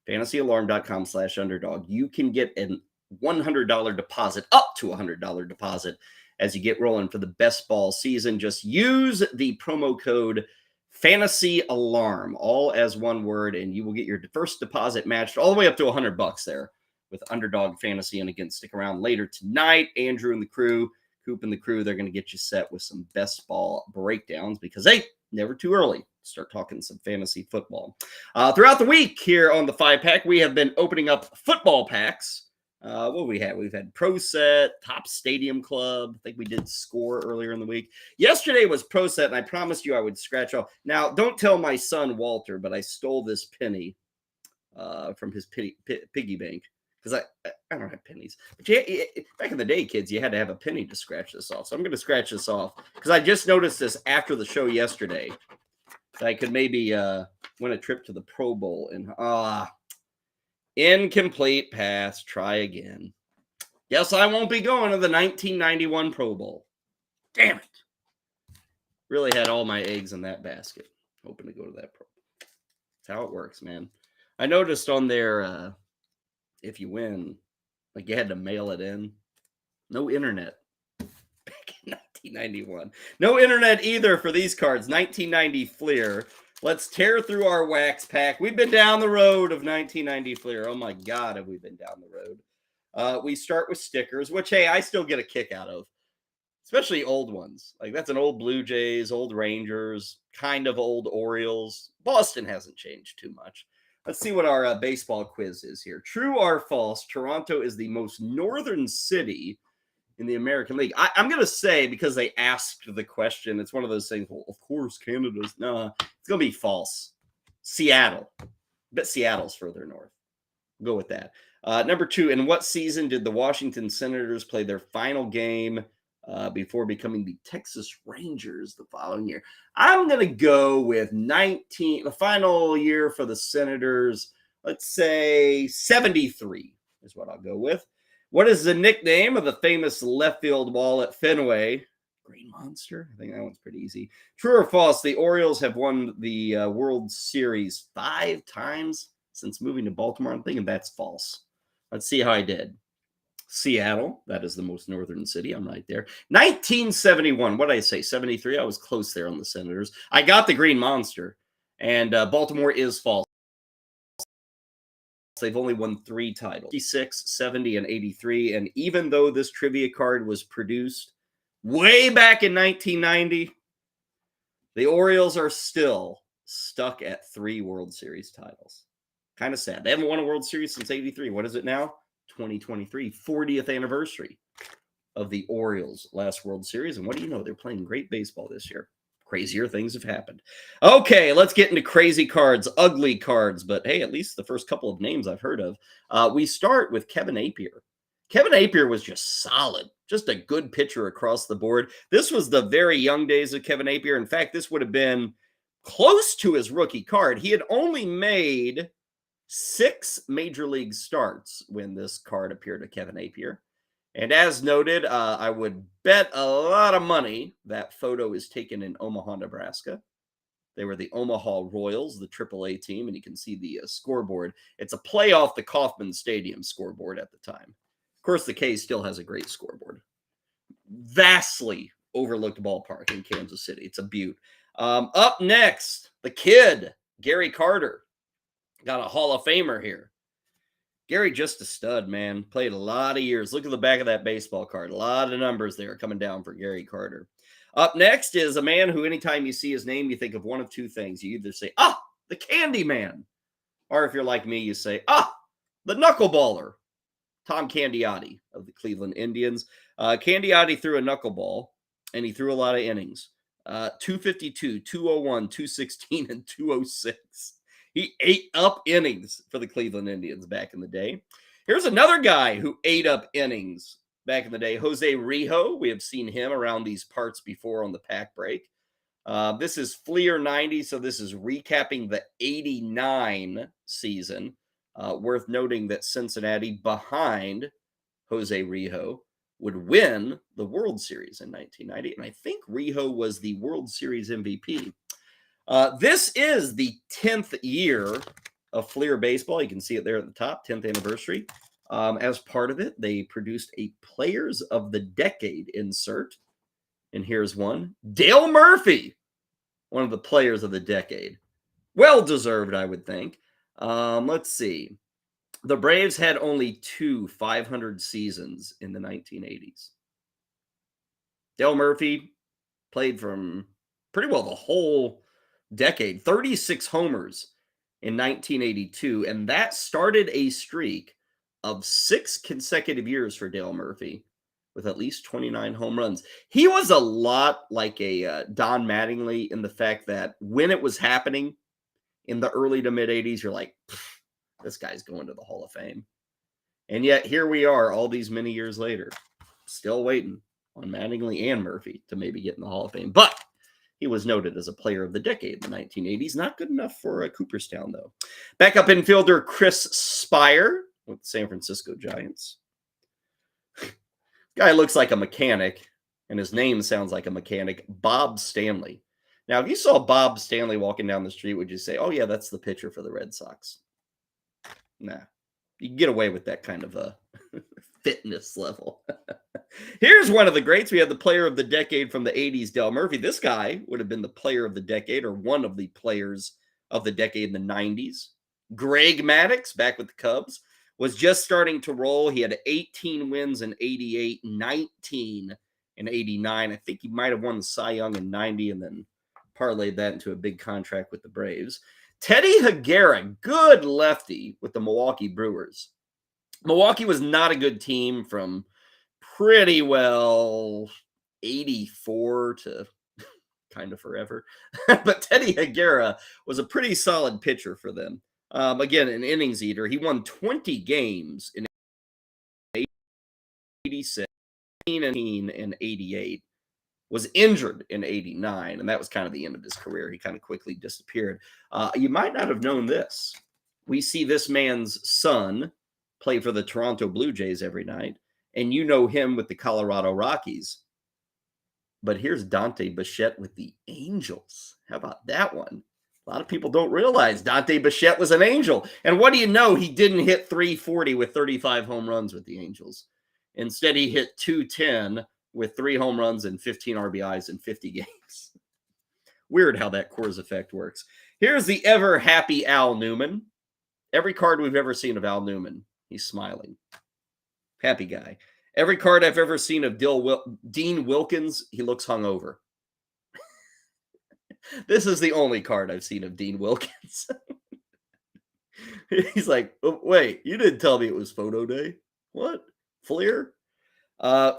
fantasyalarm.com/underdog, you can get a $100 deposit, up to a $100 deposit as you get rolling for the best ball season. Just use the promo code Fantasy Alarm, all as one word, and you will get your first deposit matched all the way up to $100 there with Underdog Fantasy. And again, stick around later tonight. Andrew and the crew, Coop and the crew, they're going to get you set with some best ball breakdowns because, hey, never too early to start talking some fantasy football. Throughout the week here on the 5-Pack, we have been opening up football packs What we had? We've had Pro Set, Top Stadium Club. I think we did Score earlier in the week. Yesterday was Pro Set, and I promised you I would scratch off. Now, don't tell my son Walter, but I stole this penny from his piggy bank because I don't have pennies. But back in the day, kids, you had to have a penny to scratch this off. So I'm going to scratch this off because I just noticed this after the show yesterday that I could maybe win a trip to the Pro Bowl. And incomplete pass. Try again. Guess I won't be going to the 1991 Pro Bowl. Damn it. Really had all my eggs in that basket. Hoping to go to that Pro Bowl. That's how it works, man. I noticed on there, if you win, like you had to mail it in. No internet. Back in 1991. No internet either for these cards. 1990 Fleer. Let's tear through our wax pack. We've been down the road of 1990 Fleer. Oh my God, have we been down the road. We start with stickers, which, hey, I still get a kick out of. Especially old ones. Like that's an old Blue Jays, old Rangers, kind of old Orioles. Boston hasn't changed too much. Let's see what our baseball quiz is here. True or false, Toronto is the most northern city in the American League. I'm going to say, because they asked the question, it's one of those things, well, of course, Canada's. No, it's going to be false. Seattle. I bet Seattle's further north. Go with that. Number 2, in what season did the Washington Senators play their final game before becoming the Texas Rangers the following year? I'm going to go with the final year for the Senators. Let's say 73 is what I'll go with. What is the nickname of the famous left field wall at Fenway? Green Monster? I think that one's pretty easy. True or false, the Orioles have won the World Series 5 times since moving to Baltimore. I'm thinking that's false. Let's see how I did. Seattle, that is the most northern city. I'm right there. 1971, what did I say? 73? I was close there on the Senators. I got the Green Monster. And Baltimore is false. They've only won 3 titles, 56, 70, and 83. And even though this trivia card was produced way back in 1990, the Orioles are still stuck at 3 World Series titles. Kind of sad. They haven't won a World Series since 83. What is it now? 2023, 40th anniversary of the Orioles' last World Series. And what do you know? They're playing great baseball this year. Crazier things have happened. Okay, let's get into crazy cards, ugly cards, but hey, at least the first couple of names I've heard of. We start with Kevin Appier. Kevin Appier was just solid, just a good pitcher across the board. This was the very young days of Kevin Appier. In fact, this would have been close to his rookie card. He had only made 6 major league starts when this card appeared to Kevin Appier. And as noted, I would bet a lot of money that photo is taken in Omaha, Nebraska. They were the Omaha Royals, the AAA team, and you can see the scoreboard. It's a play off the Kauffman Stadium scoreboard at the time. Of course, the K still has a great scoreboard. Vastly overlooked ballpark in Kansas City. It's a beaut. Up next, the kid, Gary Carter. Got a Hall of Famer here. Gary, just a stud, man. Played a lot of years. Look at the back of that baseball card. A lot of numbers there coming down for Gary Carter. Up next is a man who, anytime you see his name, you think of one of 2 things. You either say, the Candy Man. Or if you're like me, you say, the Knuckleballer. Tom Candiotti of the Cleveland Indians. Candiotti threw a knuckleball, and he threw a lot of innings. 252, 201, 216, and 206. He ate up innings for the Cleveland Indians back in the day. Here's another guy who ate up innings back in the day, Jose Rijo. We have seen him around these parts before on the pack break. This is Fleer 90, so this is recapping the 89 season. Worth noting that Cincinnati, behind Jose Rijo, would win the World Series in 1990, and I think Rijo was the World Series MVP. This is the 10th year of Fleer baseball. You can see it there at the top, 10th anniversary. As part of it, they produced a Players of the Decade insert. And here's one. Dale Murphy, one of the Players of the Decade. Well-deserved, I would think. Let's see. The Braves had only 2 500 seasons in the 1980s. Dale Murphy played from pretty well the whole decade, 36 homers in 1982, and that started a streak of 6 consecutive years for Dale Murphy with at least 29 home runs. He was a lot like a Don Mattingly in the fact that when it was happening in the early to mid 80s, you're like, this guy's going to the Hall of Fame. And yet here we are all these many years later, still waiting on Mattingly and Murphy to maybe get in the Hall of Fame. But he was noted as a player of the decade in the 1980s. Not good enough for Cooperstown, though. Backup infielder Chris Spire with the San Francisco Giants. Guy looks like a mechanic, and his name sounds like a mechanic, Bob Stanley. Now, if you saw Bob Stanley walking down the street, would you say, oh, yeah, that's the pitcher for the Red Sox? Nah. You can get away with that kind of a fitness level. Here's one of the greats. We had the player of the decade from the 80s, Dale Murphy. This guy would have been the player of the decade or one of the players of the decade in the 90s. Greg Maddux, back with the Cubs, was just starting to roll. He had 18 wins in 88, 19 in 89. I think he might have won the Cy Young in 90 and then parlayed that into a big contract with the Braves. Teddy Higuera, good lefty with the Milwaukee Brewers. Milwaukee was not a good team from pretty well 84 to kind of forever. But Teddy Higuera was a pretty solid pitcher for them. Again, an innings eater. He won 20 games in 86, 18 and 88. Was injured in 89, and that was kind of the end of his career. He kind of quickly disappeared. You might not have known this. We see this man's son play for the Toronto Blue Jays every night, and you know him with the Colorado Rockies. But here's Dante Bichette with the Angels. How about that one? A lot of people don't realize Dante Bichette was an Angel. And what do you know? He didn't hit 340 with 35 home runs with the Angels. Instead, he hit 210 with 3 home runs and 15 RBIs in 50 games. Weird how that Coors effect works. Here's the ever happy Al Newman. Every card we've ever seen of Al Newman, he's smiling. Happy guy. Every card I've ever seen of Dean Wilkins, he looks hungover. This is the only card I've seen of Dean Wilkins. He's like, oh, wait, you didn't tell me it was photo day. What? Fleer?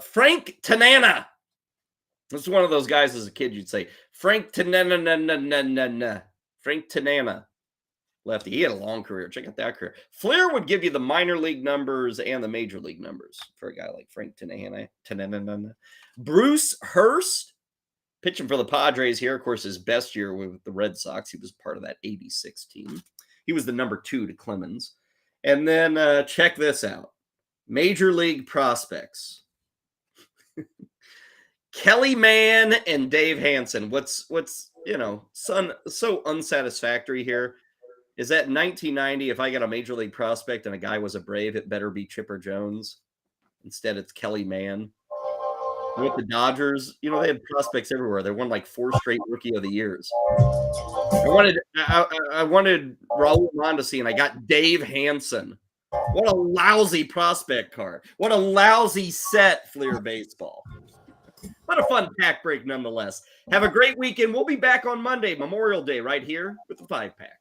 Frank Tanana. This is one of those guys as a kid you'd say, Frank Tanana. Frank Tanana. Lefty. He had a long career. Check out that career. Fleer would give you the minor league numbers and the major league numbers for a guy like Frank Tanana. Bruce Hurst, pitching for the Padres here. Of course, his best year with the Red Sox. He was part of that 86 team. He was the number 2 to Clemens. And then check this out. Major league prospects. Kelly Mann and Dave Hansen. What's so unsatisfactory here is that in 1990, if I got a major league prospect and a guy was a Brave, it better be Chipper Jones. Instead, it's Kelly Mann. With the Dodgers, they had prospects everywhere. They won like 4 straight Rookie of the Years. I wanted Raul Mondesi, and I got Dave Hansen. What a lousy prospect card. What a lousy set, Fleer Baseball. What a fun pack break nonetheless. Have a great weekend. We'll be back on Monday, Memorial Day, right here with the 5-pack.